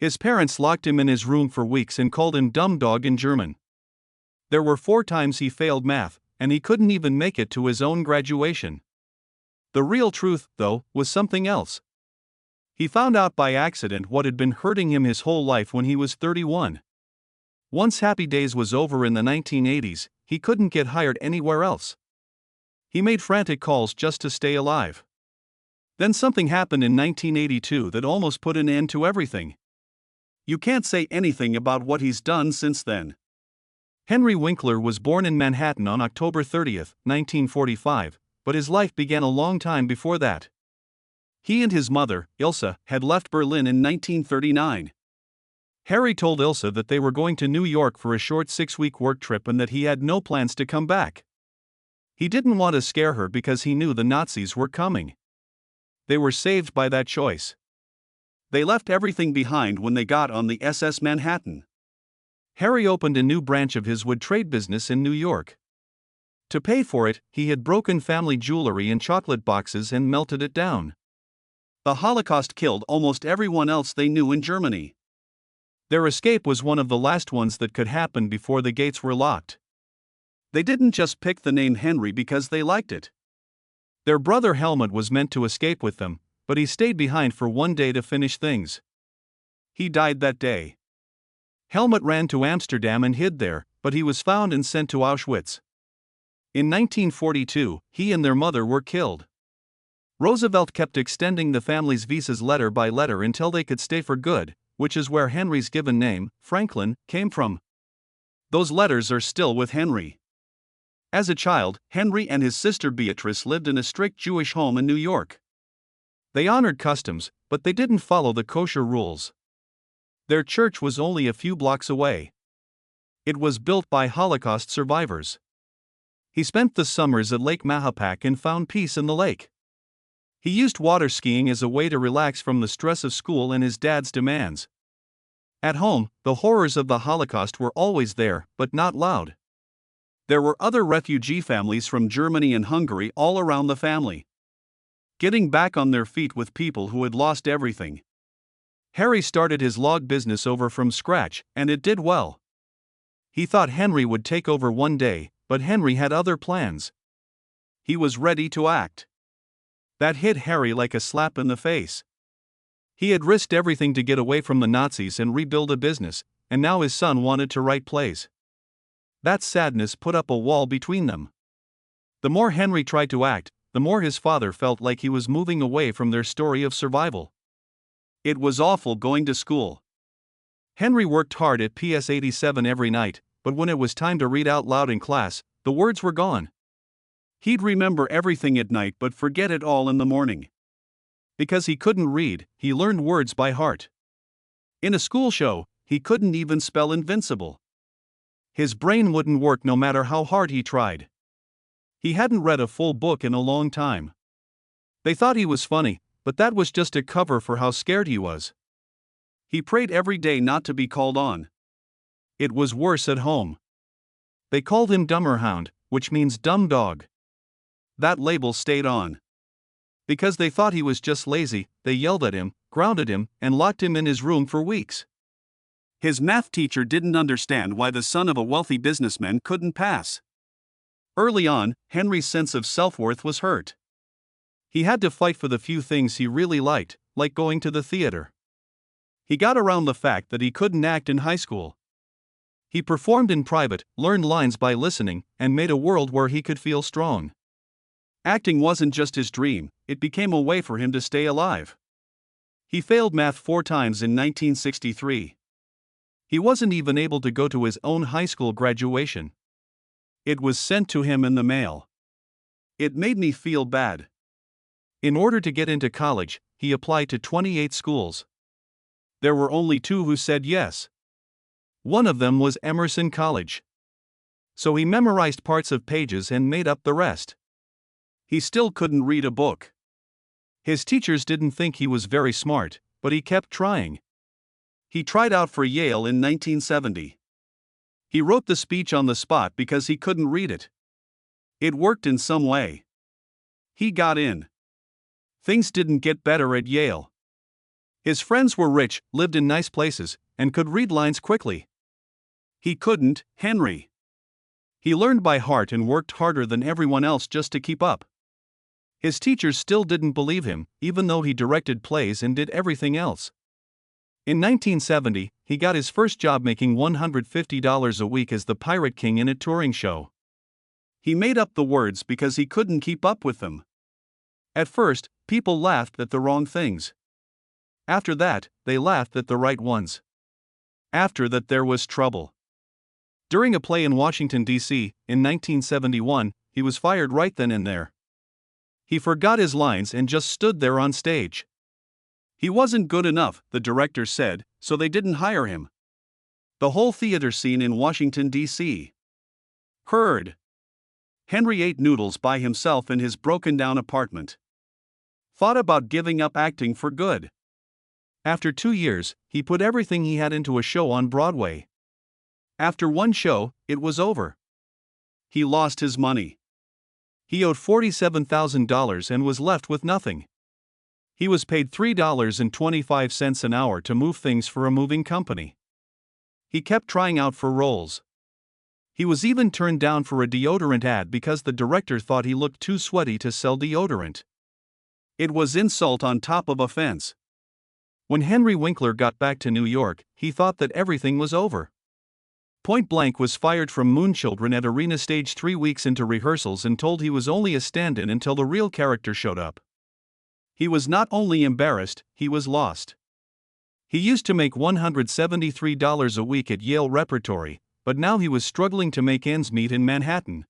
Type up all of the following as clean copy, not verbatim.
His parents locked him in his room for weeks and called him dumb dog in German. There were 4 times he failed math, and he couldn't even make it to his own graduation. The real truth, though, was something else. He found out by accident what had been hurting him his whole life when he was 31. Once Happy Days was over in the 1980s, he couldn't get hired anywhere else. He made frantic calls just to stay alive. Then something happened in 1982 that almost put an end to everything. You can't say anything about what he's done since then. Henry Winkler was born in Manhattan on October 30, 1945, but his life began a long time before that. He and his mother, Ilse, had left Berlin in 1939. Harry told Ilse that they were going to New York for a short 6-week work trip and that he had no plans to come back. He didn't want to scare her because he knew the Nazis were coming. They were saved by that choice. They left everything behind when they got on the SS Manhattan. Harry opened a new branch of his wood trade business in New York. To pay for it, he had broken family jewelry in chocolate boxes and melted it down. The Holocaust killed almost everyone else they knew in Germany. Their escape was one of the last ones that could happen before the gates were locked. They didn't just pick the name Henry because they liked it. Their brother Helmut was meant to escape with them, but he stayed behind for one day to finish things. He died that day. Helmut ran to Amsterdam and hid there, but he was found and sent to Auschwitz. In 1942, he and their mother were killed. Roosevelt kept extending the family's visas letter by letter until they could stay for good, which is where Henry's given name, Franklin, came from. Those letters are still with Henry. As a child, Henry and his sister Beatrice lived in a strict Jewish home in New York. They honored customs, but they didn't follow the kosher rules. Their church was only a few blocks away. It was built by Holocaust survivors. He spent the summers at Lake Mahopac and found peace in the lake. He used water skiing as a way to relax from the stress of school and his dad's demands. At home, the horrors of the Holocaust were always there, but not loud. There were other refugee families from Germany and Hungary all around the family. Getting back on their feet with people who had lost everything. Harry started his log business over from scratch, and it did well. He thought Henry would take over one day, but Henry had other plans. He was ready to act. That hit Harry like a slap in the face. He had risked everything to get away from the Nazis and rebuild a business, and now his son wanted to write plays. That sadness put up a wall between them. The more Henry tried to act, the more his father felt like he was moving away from their story of survival. It was awful going to school. Henry worked hard at PS 87 every night, but when it was time to read out loud in class, the words were gone. He'd remember everything at night but forget it all in the morning. Because he couldn't read, he learned words by heart. In a school show, he couldn't even spell invincible. His brain wouldn't work no matter how hard he tried. He hadn't read a full book in a long time. They thought he was funny, but that was just a cover for how scared he was. He prayed every day not to be called on. It was worse at home. They called him Dummerhound, which means dumb dog. That label stayed on. Because they thought he was just lazy, they yelled at him, grounded him, and locked him in his room for weeks. His math teacher didn't understand why the son of a wealthy businessman couldn't pass. Early on, Henry's sense of self-worth was hurt. He had to fight for the few things he really liked, like going to the theater. He got around the fact that he couldn't act in high school. He performed in private, learned lines by listening, and made a world where he could feel strong. Acting wasn't just his dream, it became a way for him to stay alive. He failed math 4 times in 1963. He wasn't even able to go to his own high school graduation. It was sent to him in the mail. It made me feel bad. In order to get into college, he applied to 28 schools. There were only 2 who said yes. One of them was Emerson College. So he memorized parts of pages and made up the rest. He still couldn't read a book. His teachers didn't think he was very smart, but he kept trying. He tried out for Yale in 1970. He wrote the speech on the spot because he couldn't read it. It worked in some way. He got in. Things didn't get better at Yale. His friends were rich, lived in nice places, and could read lines quickly. He couldn't, Henry. He learned by heart and worked harder than everyone else just to keep up. His teachers still didn't believe him, even though he directed plays and did everything else. In 1970, he got his first job making $150 a week as the Pirate King in a touring show. He made up the words because he couldn't keep up with them. At first, people laughed at the wrong things. After that, they laughed at the right ones. After that, there was trouble. During a play in Washington, D.C., in 1971, he was fired right then and there. He forgot his lines and just stood there on stage. He wasn't good enough, the director said, so they didn't hire him. The whole theater scene in Washington, D.C. heard. Henry ate noodles by himself in his broken-down apartment. Thought about giving up acting for good. After 2 years, he put everything he had into a show on Broadway. After one show, it was over. He lost his money. He owed $47,000 and was left with nothing. He was paid $3.25 an hour to move things for a moving company. He kept trying out for roles. He was even turned down for a deodorant ad because the director thought he looked too sweaty to sell deodorant. It was insult on top of offense. When Henry Winkler got back to New York, he thought that everything was over. Point Blank was fired from Moonchildren at Arena Stage 3 weeks into rehearsals and told he was only a stand-in until the real character showed up. He was not only embarrassed, he was lost. He used to make $173 a week at Yale Repertory, but now he was struggling to make ends meet in Manhattan.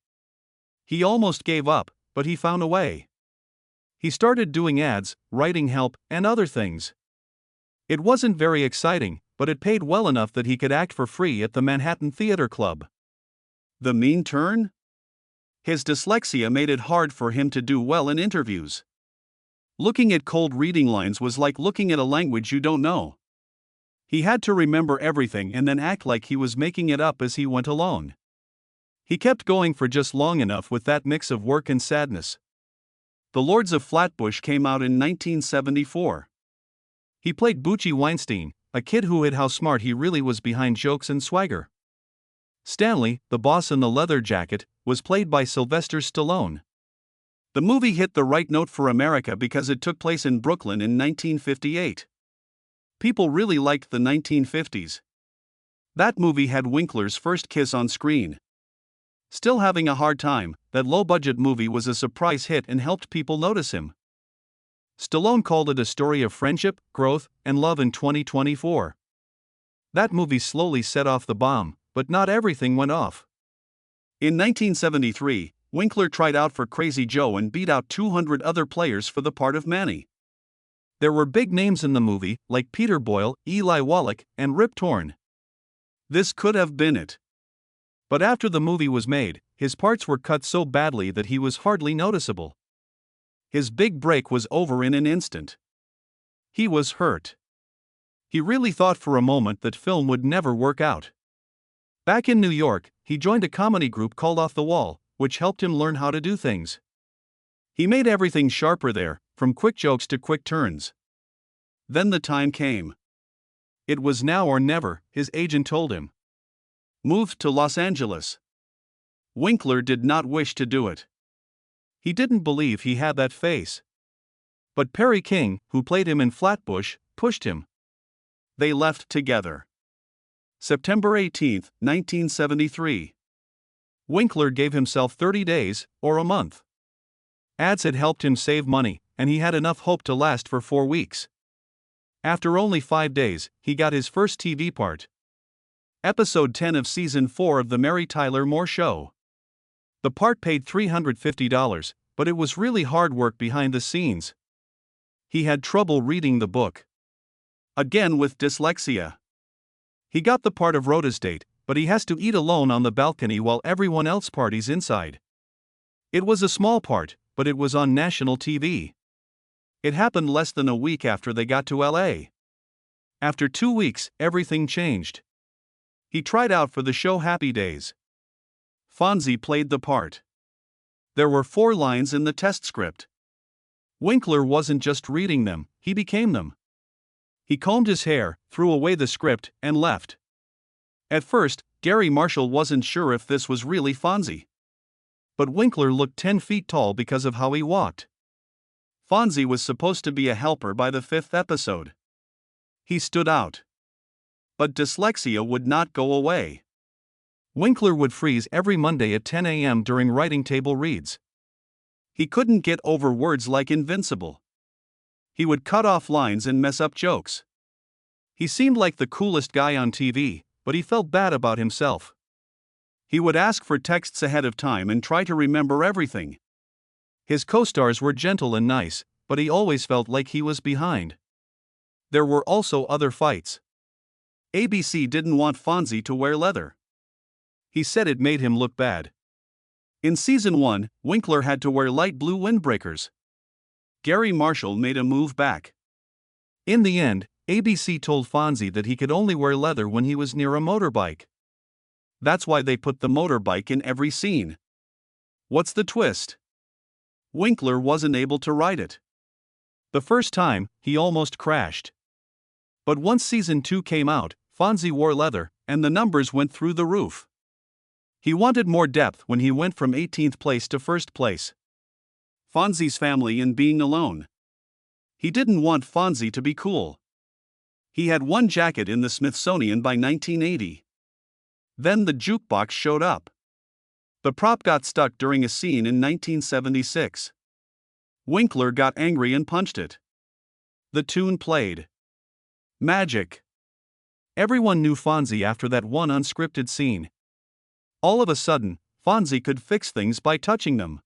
He almost gave up, but he found a way. He started doing ads, writing help, and other things. It wasn't very exciting, but it paid well enough that he could act for free at the Manhattan Theater Club. The mean turn? His dyslexia made it hard for him to do well in interviews. Looking at cold reading lines was like looking at a language you don't know. He had to remember everything and then act like he was making it up as he went along. He kept going for just long enough with that mix of work and sadness. The Lords of Flatbush came out in 1974. He played Bucci Weinstein, a kid who hid how smart he really was behind jokes and swagger. Stanley, the boss in the leather jacket, was played by Sylvester Stallone. The movie hit the right note for America because it took place in Brooklyn in 1958. People really liked the 1950s. That movie had Winkler's first kiss on screen. Still having a hard time, that low-budget movie was a surprise hit and helped people notice him. Stallone called it a story of friendship, growth, and love in 2024. That movie slowly set off the bomb, but not everything went off. In 1973, Winkler tried out for Crazy Joe and beat out 200 other players for the part of Manny. There were big names in the movie, like Peter Boyle, Eli Wallach, and Rip Torn. This could have been it. But after the movie was made, his parts were cut so badly that he was hardly noticeable. His big break was over in an instant. He was hurt. He really thought for a moment that film would never work out. Back in New York, he joined a comedy group called Off the Wall, which helped him learn how to do things. He made everything sharper there, from quick jokes to quick turns. Then the time came. It was now or never, his agent told him. Moved to Los Angeles. Winkler did not wish to do it. He didn't believe he had that face. But Perry King, who played him in Flatbush, pushed him. They left together. September 18, 1973. Winkler gave himself 30 days, or a month. Ads had helped him save money, and he had enough hope to last for 4 weeks. After only 5 days, he got his first TV part. Episode 10 of Season 4 of The Mary Tyler Moore Show. The part paid $350, but it was really hard work behind the scenes. He had trouble reading the book. Again with dyslexia. He got the part of Rhoda's date, but he has to eat alone on the balcony while everyone else parties inside. It was a small part, but it was on national TV. It happened less than a week after they got to LA. After 2 weeks, everything changed. He tried out for the show Happy Days. Fonzie played the part. There were 4 lines in the test script. Winkler wasn't just reading them, he became them. He combed his hair, threw away the script, and left. At first, Gary Marshall wasn't sure if this was really Fonzie. But Winkler looked 10 feet tall because of how he walked. Fonzie was supposed to be a helper by the 5th episode. He stood out. But dyslexia would not go away. Winkler would freeze every Monday at 10 a.m. during writing table reads. He couldn't get over words like invincible. He would cut off lines and mess up jokes. He seemed like the coolest guy on TV, but he felt bad about himself. He would ask for texts ahead of time and try to remember everything. His co-stars were gentle and nice, but he always felt like he was behind. There were also other fights. ABC didn't want Fonzie to wear leather. He said it made him look bad. In season 1, Winkler had to wear light blue windbreakers. Gary Marshall made a move back. In the end, ABC told Fonzie that he could only wear leather when he was near a motorbike. That's why they put the motorbike in every scene. What's the twist? Winkler wasn't able to ride it. The first time, he almost crashed. But once season 2 came out, Fonzie wore leather, and the numbers went through the roof. He wanted more depth when he went from 18th place to 1st place. Fonzie's family and being alone. He didn't want Fonzie to be cool. He had one jacket in the Smithsonian by 1980. Then the jukebox showed up. The prop got stuck during a scene in 1976. Winkler got angry and punched it. The tune played. Magic. Everyone knew Fonzie after that one unscripted scene. All of a sudden, Fonzie could fix things by touching them.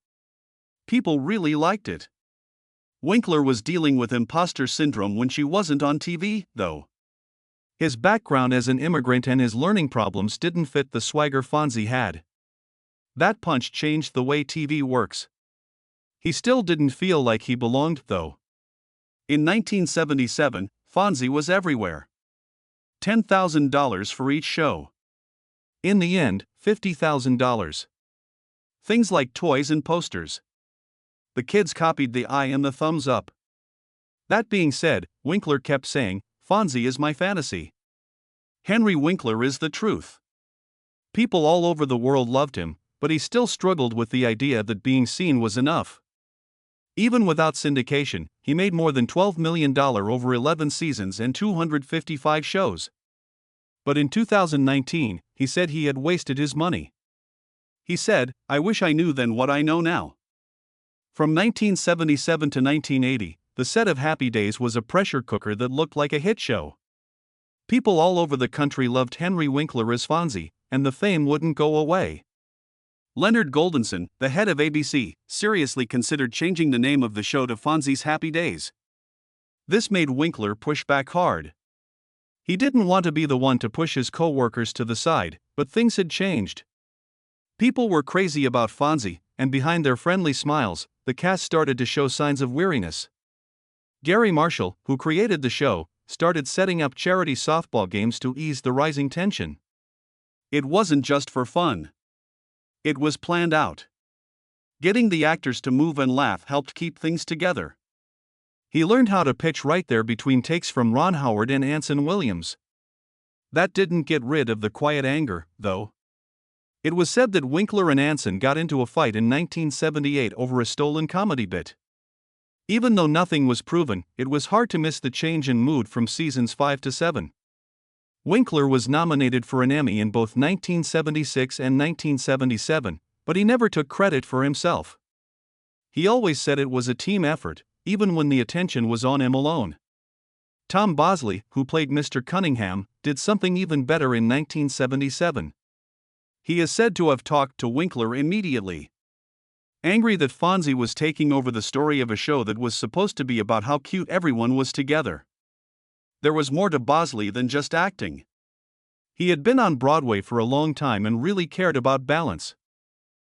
People really liked it. Winkler was dealing with imposter syndrome when she wasn't on TV, though. His background as an immigrant and his learning problems didn't fit the swagger Fonzie had. That punch changed the way TV works. He still didn't feel like he belonged, though. In 1977, Fonzie was everywhere. $10,000 for each show. In the end, $50,000. Things like toys and posters. The kids copied the eye and the thumbs up. That being said, Winkler kept saying, "Fonzie is my fantasy. Henry Winkler is the truth." People all over the world loved him, but he still struggled with the idea that being seen was enough. Even without syndication, he made more than $12 million over 11 seasons and 255 shows. But in 2019, he said he had wasted his money. He said, "I wish I knew then what I know now." From 1977 to 1980, the set of Happy Days was a pressure cooker that looked like a hit show. People all over the country loved Henry Winkler as Fonzie, and the fame wouldn't go away. Leonard Goldenson, the head of ABC, seriously considered changing the name of the show to Fonzie's Happy Days. This made Winkler push back hard. He didn't want to be the one to push his co-workers to the side, but things had changed. People were crazy about Fonzie, and behind their friendly smiles, the cast started to show signs of weariness. Gary Marshall, who created the show, started setting up charity softball games to ease the rising tension. It wasn't just for fun. It was planned out. Getting the actors to move and laugh helped keep things together. He learned how to pitch right there between takes from Ron Howard and Anson Williams. That didn't get rid of the quiet anger, though. It was said that Winkler and Anson got into a fight in 1978 over a stolen comedy bit. Even though nothing was proven, it was hard to miss the change in mood from seasons 5 to 7. Winkler was nominated for an Emmy in both 1976 and 1977, but he never took credit for himself. He always said it was a team effort, even when the attention was on him alone. Tom Bosley, who played Mr. Cunningham, did something even better in 1977. He is said to have talked to Winkler immediately. Angry that Fonzie was taking over the story of a show that was supposed to be about how cute everyone was together. There was more to Bosley than just acting. He had been on Broadway for a long time and really cared about balance.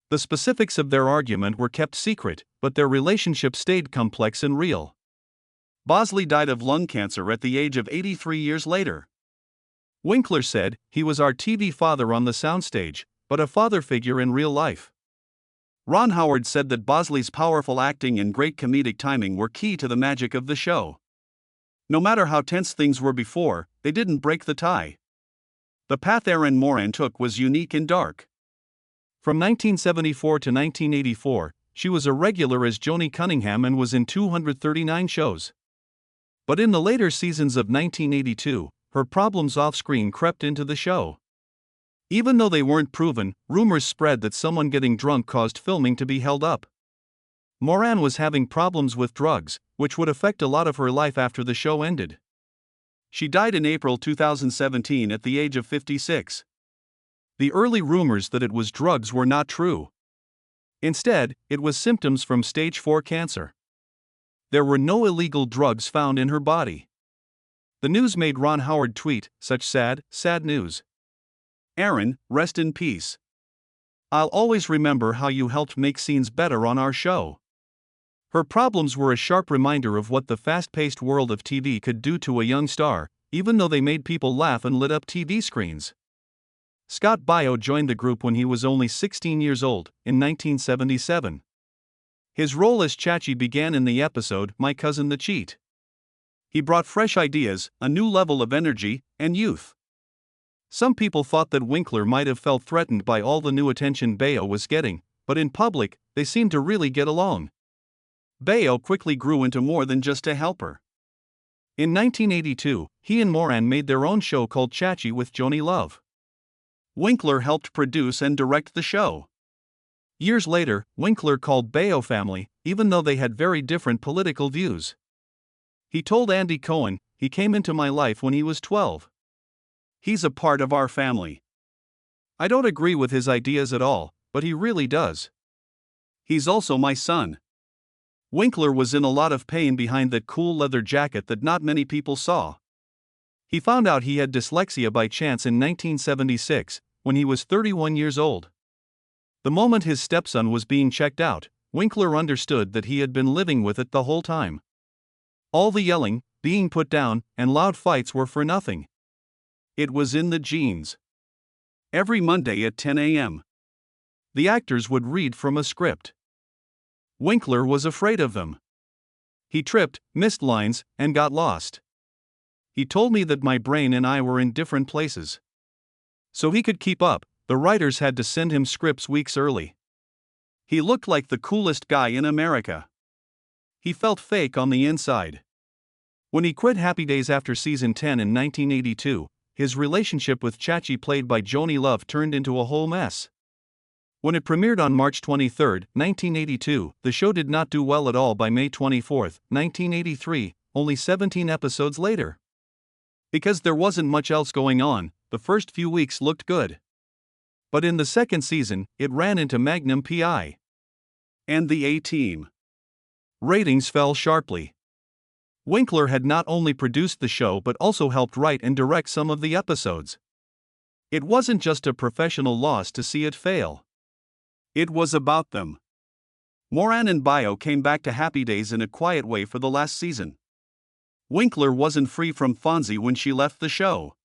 The specifics of their argument were kept secret, but their relationship stayed complex and real. Bosley died of lung cancer at the age of 83 years later. Winkler said, "He was our TV father on the soundstage, but a father figure in real life." Ron Howard said that Bosley's powerful acting and great comedic timing were key to the magic of the show. No matter how tense things were before, they didn't break the tie. The path Erin Moran took was unique and dark. From 1974 to 1984, she was a regular as Joni Cunningham and was in 239 shows. But in the later seasons of 1982, her problems off-screen crept into the show. Even though they weren't proven, rumors spread that someone getting drunk caused filming to be held up. Moran was having problems with drugs, which would affect a lot of her life after the show ended. She died in April 2017 at the age of 56. The early rumors that it was drugs were not true. Instead, it was symptoms from stage 4 cancer. There were no illegal drugs found in her body. The news made Ron Howard tweet, "Such sad, sad news. Erin, rest in peace. I'll always remember how you helped make scenes better on our show." Her problems were a sharp reminder of what the fast-paced world of TV could do to a young star, even though they made people laugh and lit up TV screens. Scott Baio joined the group when he was only 16 years old, in 1977. His role as Chachi began in the episode My Cousin the Cheat. He brought fresh ideas, a new level of energy, and youth. Some people thought that Winkler might have felt threatened by all the new attention Baio was getting, but in public, they seemed to really get along. Baio quickly grew into more than just a helper. In 1982, he and Moran made their own show called Chachi with Joni Love. Winkler helped produce and direct the show. Years later, Winkler called Baio family, even though they had very different political views. He told Andy Cohen, "He came into my life when he was 12. He's a part of our family. I don't agree with his ideas at all, but he really does. He's also my son." Winkler was in a lot of pain behind that cool leather jacket that not many people saw. He found out he had dyslexia by chance in 1976, when he was 31 years old. The moment his stepson was being checked out, Winkler understood that he had been living with it the whole time. All the yelling, being put down, and loud fights were for nothing. It was in the genes. Every Monday at 10 a.m., the actors would read from a script. Winkler was afraid of them. He tripped, missed lines, and got lost. He told me that my brain and I were in different places. So he could keep up, the writers had to send him scripts weeks early. He looked like the coolest guy in America. He felt fake on the inside. When he quit Happy Days after season 10 in 1982, his relationship with Chachi played by Joni Love turned into a whole mess. When it premiered on March 23, 1982, the show did not do well at all by May 24, 1983, only 17 episodes later. Because there wasn't much else going on, the first few weeks looked good. But in the second season, it ran into Magnum P.I. and the A-Team. Ratings fell sharply. Winkler had not only produced the show but also helped write and direct some of the episodes. It wasn't just a professional loss to see it fail. It was about them. Moran and Baio came back to Happy Days in a quiet way for the last season. Winkler wasn't free from Fonzie when she left the show.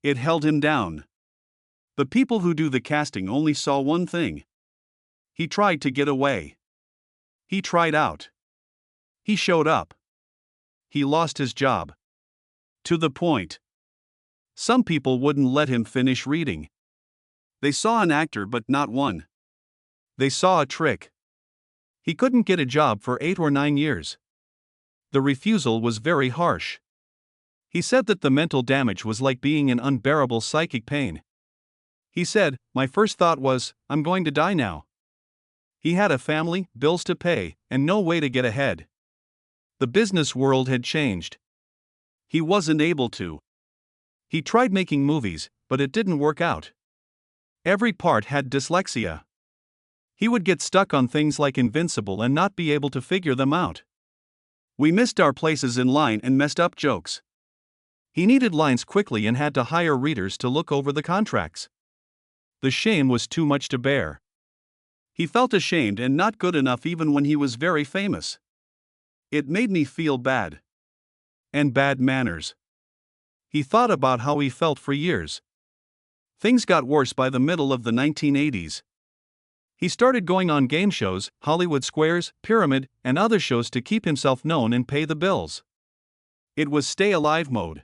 It held him down. The people who do the casting only saw one thing. He tried to get away. He tried out. He showed up. He lost his job. To the point. Some people wouldn't let him finish reading. They saw an actor but not one. They saw a trick. He couldn't get a job for 8 or 9 years. The refusal was very harsh. He said that the mental damage was like being in unbearable psychic pain. He said, "My first thought was, I'm going to die now." He had a family, bills to pay, and no way to get ahead. The business world had changed. He wasn't able to. He tried making movies, but it didn't work out. Every part had dyslexia. He would get stuck on things like Invincible and not be able to figure them out. We missed our places in line and messed up jokes. He needed lines quickly and had to hire readers to look over the contracts. The shame was too much to bear. He felt ashamed and not good enough even when he was very famous. It made me feel bad. And bad manners. He thought about how he felt for years. Things got worse by the middle of the 1980s. He started going on game shows, Hollywood Squares, Pyramid, and other shows to keep himself known and pay the bills. It was stay alive mode.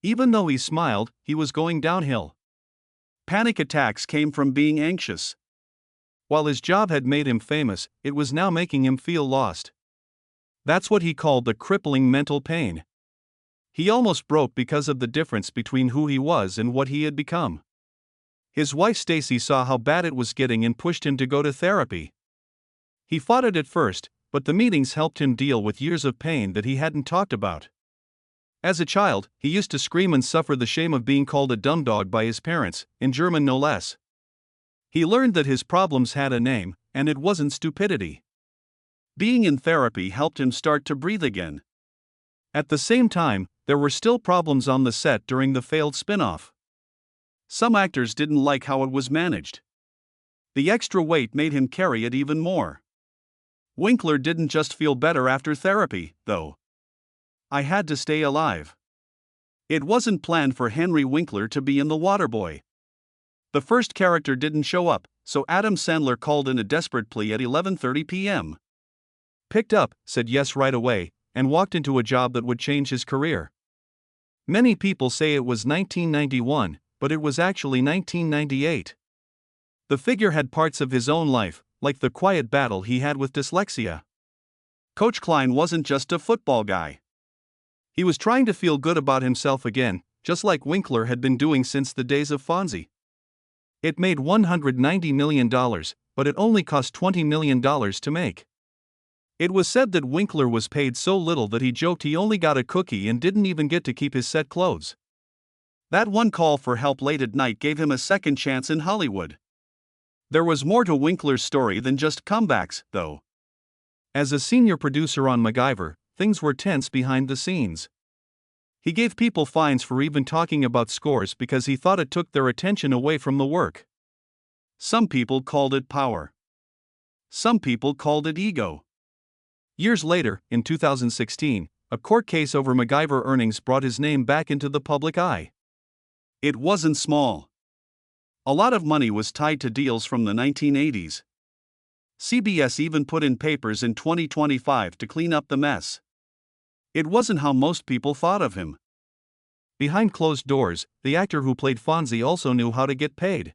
Even though he smiled, he was going downhill. Panic attacks came from being anxious. While his job had made him famous, it was now making him feel lost. That's what he called the crippling mental pain. He almost broke because of the difference between who he was and what he had become. His wife Stacy saw how bad it was getting and pushed him to go to therapy. He fought it at first, but the meetings helped him deal with years of pain that he hadn't talked about. As a child, he used to scream and suffer the shame of being called a dumb dog by his parents, in German no less. He learned that his problems had a name, and it wasn't stupidity. Being in therapy helped him start to breathe again. At the same time, there were still problems on the set during the failed spin-off. Some actors didn't like how it was managed. The extra weight made him carry it even more. Winkler didn't just feel better after therapy, though. I had to stay alive. It wasn't planned for Henry Winkler to be in The Waterboy. The first character didn't show up, so Adam Sandler called in a desperate plea at 11:30 p.m. Picked up, said yes right away, and walked into a job that would change his career. Many people say it was 1991, but it was actually 1998. The figure had parts of his own life, like the quiet battle he had with dyslexia. Coach Klein wasn't just a football guy. He was trying to feel good about himself again, just like Winkler had been doing since the days of Fonzie. It made $190 million, but it only cost $20 million to make. It was said that Winkler was paid so little that he joked he only got a cookie and didn't even get to keep his set clothes. That one call for help late at night gave him a second chance in Hollywood. There was more to Winkler's story than just comebacks, though. As a senior producer on MacGyver, things were tense behind the scenes. He gave people fines for even talking about scores because he thought it took their attention away from the work. Some people called it power. Some people called it ego. Years later, in 2016, a court case over MacGyver earnings brought his name back into the public eye. It wasn't small. A lot of money was tied to deals from the 1980s. CBS even put in papers in 2025 to clean up the mess. It wasn't how most people thought of him. Behind closed doors, the actor who played Fonzie also knew how to get paid.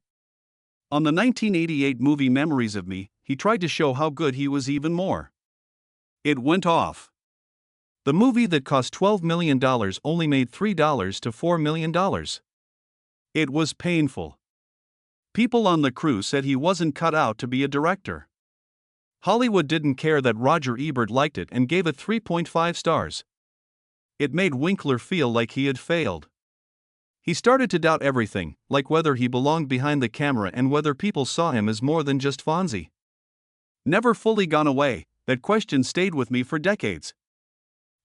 On the 1988 movie Memories of Me, he tried to show how good he was even more. It went off. The movie that cost $12 million only made $3 to $4 million. It was painful. People on the crew said he wasn't cut out to be a director. Hollywood didn't care that Roger Ebert liked it and gave it 3.5 stars. It made Winkler feel like he had failed. He started to doubt everything, like whether he belonged behind the camera and whether people saw him as more than just Fonzie. Never fully gone away, that question stayed with me for decades.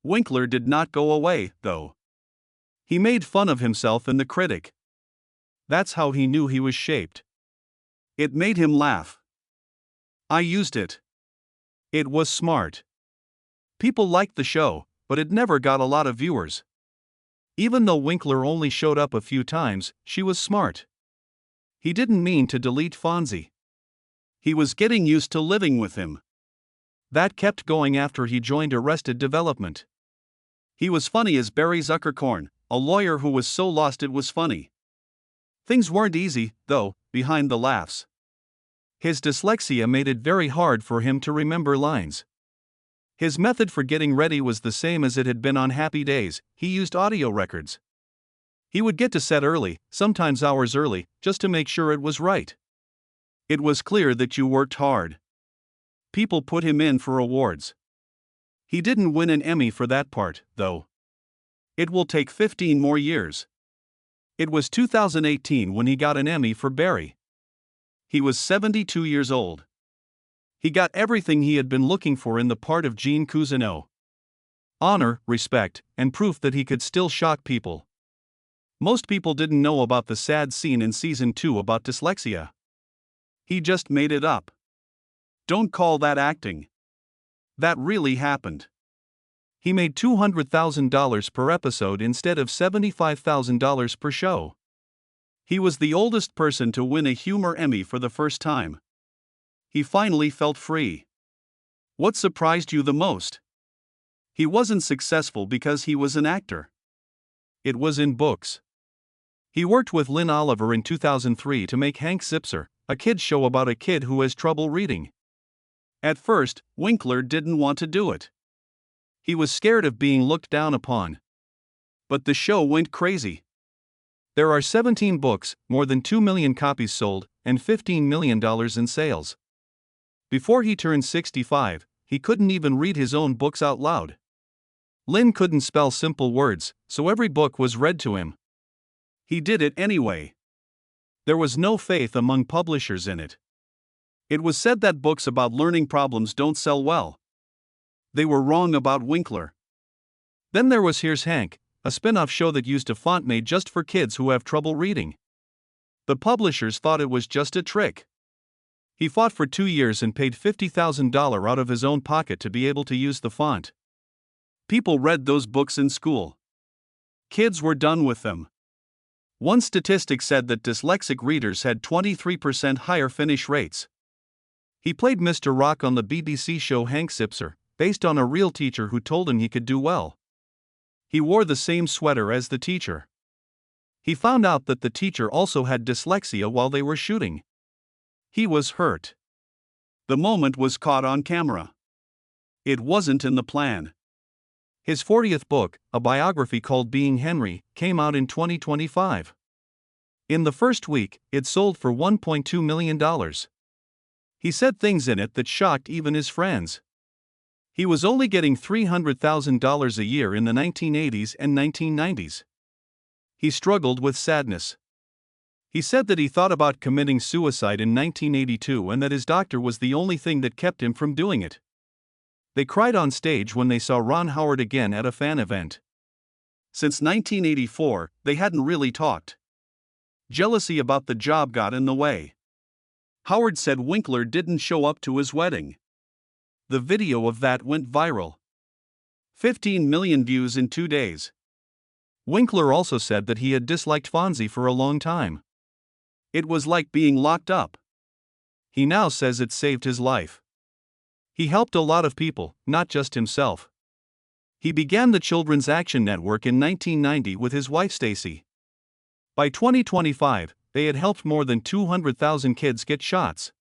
Winkler did not go away, though. He made fun of himself and the critic. That's how he knew he was shaped. It made him laugh. I used it. It was smart. People liked the show, but it never got a lot of viewers. Even though Winkler only showed up a few times, she was smart. He didn't mean to delete Fonzie. He was getting used to living with him. That kept going after he joined Arrested Development. He was funny as Barry Zuckerkorn, a lawyer who was so lost it was funny. Things weren't easy, though, behind the laughs. His dyslexia made it very hard for him to remember lines. His method for getting ready was the same as it had been on Happy Days. He used audio records. He would get to set early, sometimes hours early, just to make sure it was right. It was clear that you worked hard. People put him in for awards. He didn't win an Emmy for that part, though. It will take 15 more years. It was 2018 when he got an Emmy for Barry. He was 72 years old. He got everything he had been looking for in the part of Gene Cousineau. Honor, respect, and proof that he could still shock people. Most people didn't know about the sad scene in season 2 about dyslexia. He just made it up. Don't call that acting. That really happened. He made $200,000 per episode instead of $75,000 per show. He was the oldest person to win a humor Emmy for the first time. He finally felt free. What surprised you the most? He wasn't successful because he was an actor. It was in books. He worked with Lynn Oliver in 2003 to make Hank Zipser, a kid's show about a kid who has trouble reading. At first, Winkler didn't want to do it. He was scared of being looked down upon. But the show went crazy. There are 17 books, more than 2 million copies sold, and $15 million in sales. Before he turned 65, he couldn't even read his own books out loud. Lynn couldn't spell simple words, so every book was read to him. He did it anyway. There was no faith among publishers in it. It was said that books about learning problems don't sell well. They were wrong about Winkler. Then there was Here's Hank, a spin-off show that used a font made just for kids who have trouble reading. The publishers thought it was just a trick. He fought for 2 years and paid $50,000 out of his own pocket to be able to use the font. People read those books in school. Kids were done with them. One statistic said that dyslexic readers had 23% higher finish rates. He played Mr. Rock on the BBC show Hank Zipser, based on a real teacher who told him he could do well. He wore the same sweater as the teacher. He found out that the teacher also had dyslexia while they were shooting. He was hurt. The moment was caught on camera. It wasn't in the plan. His 40th book, a biography called Being Henry, came out in 2025. In the first week, it sold for $1.2 million. He said things in it that shocked even his friends. He was only getting $300,000 a year in the 1980s and 1990s. He struggled with sadness. He said that he thought about committing suicide in 1982 and that his doctor was the only thing that kept him from doing it. They cried on stage when they saw Ron Howard again at a fan event. Since 1984, they hadn't really talked. Jealousy about the job got in the way. Howard said Winkler didn't show up to his wedding. The video of that went viral. 15 million views in 2 days. Winkler also said that he had disliked Fonzie for a long time. It was like being locked up. He now says it saved his life. He helped a lot of people, not just himself. He began the Children's Action Network in 1990 with his wife Stacy. By 2025, they had helped more than 200,000 kids get shots.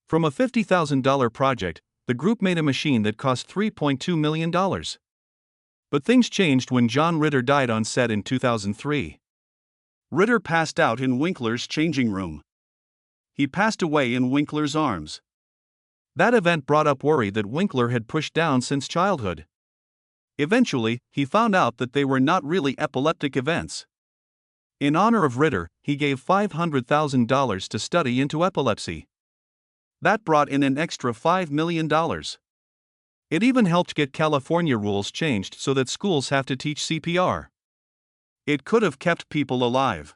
From a $50,000 project, the group made a machine that cost $3.2 million. But things changed when John Ritter died on set in 2003. Ritter passed out in Winkler's changing room. He passed away in Winkler's arms. That event brought up worry that Winkler had pushed down since childhood. Eventually, he found out that they were not really epileptic events. In honor of Ritter, he gave $500,000 to study into epilepsy. That brought in an extra $5 million. It even helped get California rules changed so that schools have to teach CPR. It could have kept people alive.